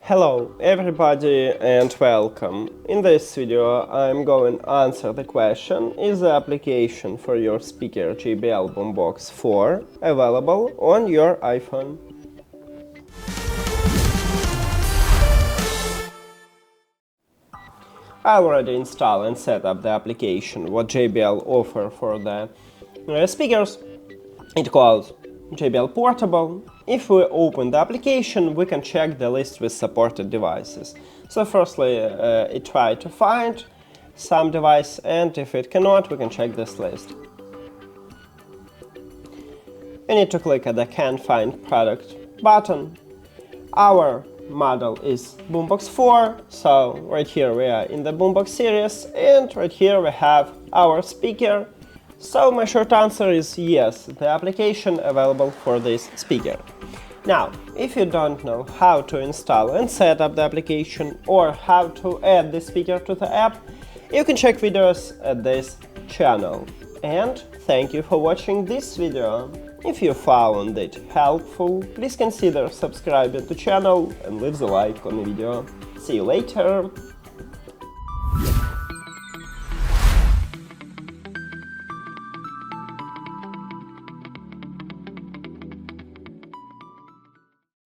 Hello everybody and welcome. In this video I'm going to answer the question: is the application for your speaker JBL Boombox 4 available on your iPhone? I already installed and set up the application what JBL offer for the speakers. It calls JBL Portable. If we open the application, we can check the list with supported devices. So firstly, it tries to find some device, and if it cannot, we can check this list. We need to click at the Can Find Product button. Our model is Boombox 4, so right here we are in the Boombox series, and right here we have our speaker. So my short answer is yes, the application available for this speaker. Now, if you don't know how to install and set up the application or how to add the speaker to the app, you can check videos at this channel. And thank you for watching this video. If you found it helpful, please consider subscribing to the channel and leave the like on the video. See you later!